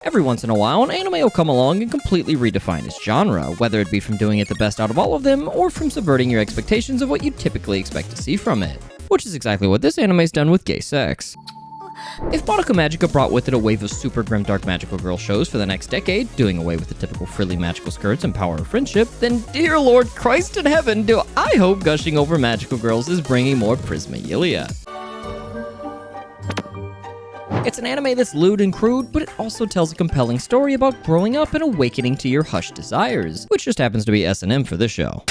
Every once in a while, an anime will come along and completely redefine its genre, whether it be from doing it the best out of all of them, or from subverting your expectations of what you typically expect to see from it. Which is exactly what this anime's done with gay sex. If Madoka Magica brought with it a wave of super grimdark magical girl shows for the next decade, doing away with the typical frilly magical skirts and power of friendship, then dear Lord Christ in heaven, do I hope Gushing Over Magical Girls is bringing more Prismaelia. It's an anime that's lewd and crude, but it also tells a compelling story about growing up and awakening to your hushed desires, which just happens to be S&M for this show.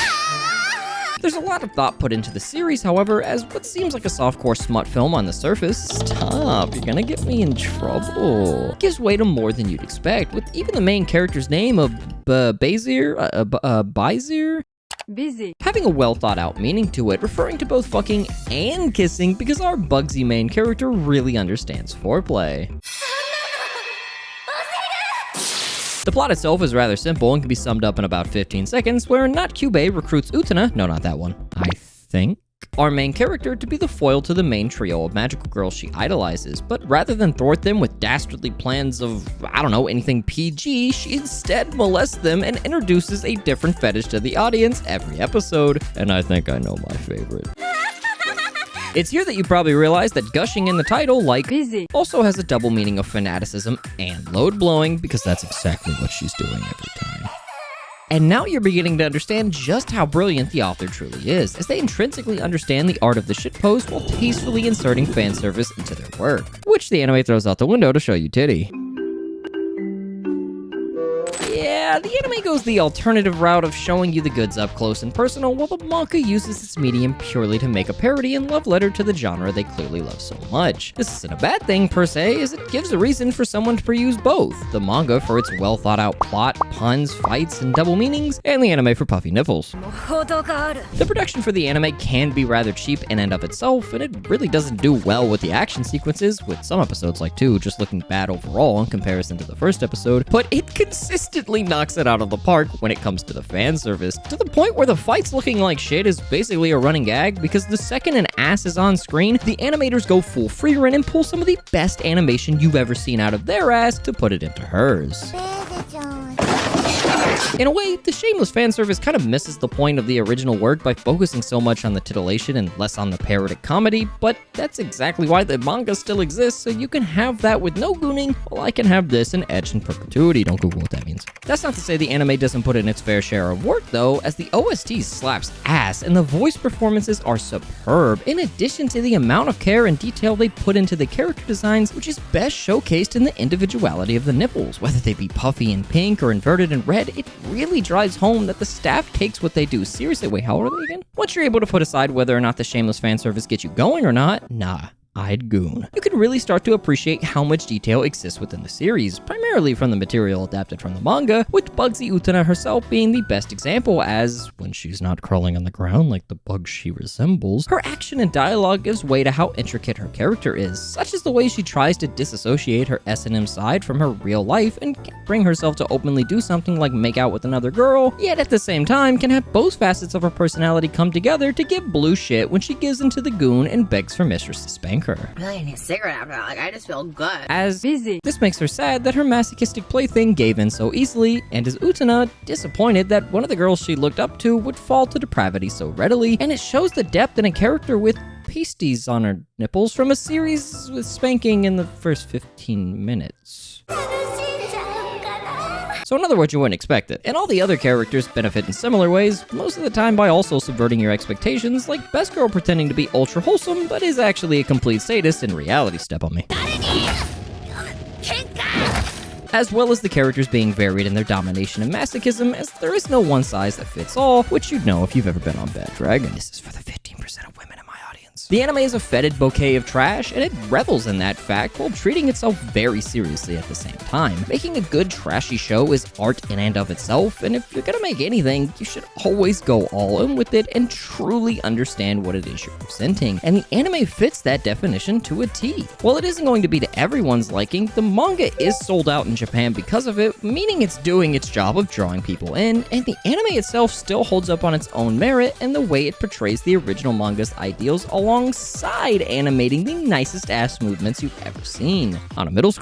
There's a lot of thought put into the series, however, as what seems like a softcore smut film on the surface, stop, you're gonna get me in trouble, gives way to more than you'd expect, with even the main character's name of Bazir having a well thought out meaning to it, referring to both fucking and kissing because our Bugsy main character really understands foreplay. The plot itself is rather simple and can be summed up in about 15 seconds, where Not Kyubey recruits Utena, no not that one, I think, our main character, to be the foil to the main trio of magical girls she idolizes, but rather than thwart them with dastardly plans of, I don't know, anything PG, she instead molests them and introduces a different fetish to the audience every episode, and I think I know my favorite. It's here that you probably realize that gushing in the title, like busy, also has a double meaning of fanaticism and load blowing, because that's exactly what she's doing every time. And now you're beginning to understand just how brilliant the author truly is, as they intrinsically understand the art of the shitpost while tastefully inserting fan service into their work, which the anime throws out the window to show you titty. Yeah, the anime goes the alternative route of showing you the goods up close and personal, while the manga uses its medium purely to make a parody and love letter to the genre they clearly love so much. This isn't a bad thing per se, as it gives a reason for someone to peruse both. The manga for its well thought out plot, puns, fights, and double meanings, and the anime for puffy nipples. The production for the anime can be rather cheap in and of itself, and it really doesn't do well with the action sequences, with some episodes like 2 just looking bad overall in comparison to the first episode, but it consistently knocks it out of the park when it comes to the fan service, to the point where the fights looking like shit is basically a running gag, because the second an ass is on screen, the animators go full frieren and pull some of the best animation you've ever seen out of their ass to put it into hers. In a way, the shameless fan service kind of misses the point of the original work by focusing so much on the titillation and less on the parodic comedy, but that's exactly why the manga still exists, so you can have that with no gooning, while I can have this and etched in perpetuity. Don't Google what that means. That's not to say the anime doesn't put in its fair share of work though, as the OST slaps ass and the voice performances are superb, in addition to the amount of care and detail they put into the character designs, which is best showcased in the individuality of the nipples. Whether they be puffy and pink or inverted and red, it really drives home that the staff takes what they do seriously. Wait, how old are they again? Once you're able to put aside whether or not the shameless fan service gets you going or not, nah, I'd goon. You can really start to appreciate how much detail exists within the series, primarily from the material adapted from the manga, with Bugsy Utena herself being the best example, as, when she's not crawling on the ground like the bug she resembles, her action and dialogue gives way to how intricate her character is, such as the way she tries to disassociate her S&M side from her real life and can't bring herself to openly do something like make out with another girl, yet at the same time can have both facets of her personality come together to give blue shit when she gives into the goon and begs for mistress to spank her. Really need a cigarette after that, like I just feel good. As busy. This makes her sad that her masochistic plaything gave in so easily, and is Utena disappointed that one of the girls she looked up to would fall to depravity so readily, and it shows the depth in a character with pasties on her nipples from a series with spanking in the first 15 minutes. So in other words, you wouldn't expect it. And all the other characters benefit in similar ways, most of the time by also subverting your expectations, like Best Girl pretending to be ultra wholesome, but is actually a complete sadist in reality. Step on me. As well as the characters being varied in their domination and masochism, as there is no one size that fits all, which you'd know if you've ever been on Bad Dragon. This is for the 15% of women in my audience. The anime is a fetid bouquet of trash, and it revels in that fact while treating itself very seriously at the same time. Making a good trashy show is art in and of itself, and if you're gonna make anything, you should always go all in with it and truly understand what it is you're presenting, and the anime fits that definition to a T. While it isn't going to be to everyone's liking, the manga is sold out in Japan because of it, meaning it's doing its job of drawing people in, and the anime itself still holds up on its own merit and the way it portrays the original manga's ideals alongside animating the nicest ass movements you've ever seen. On a middle school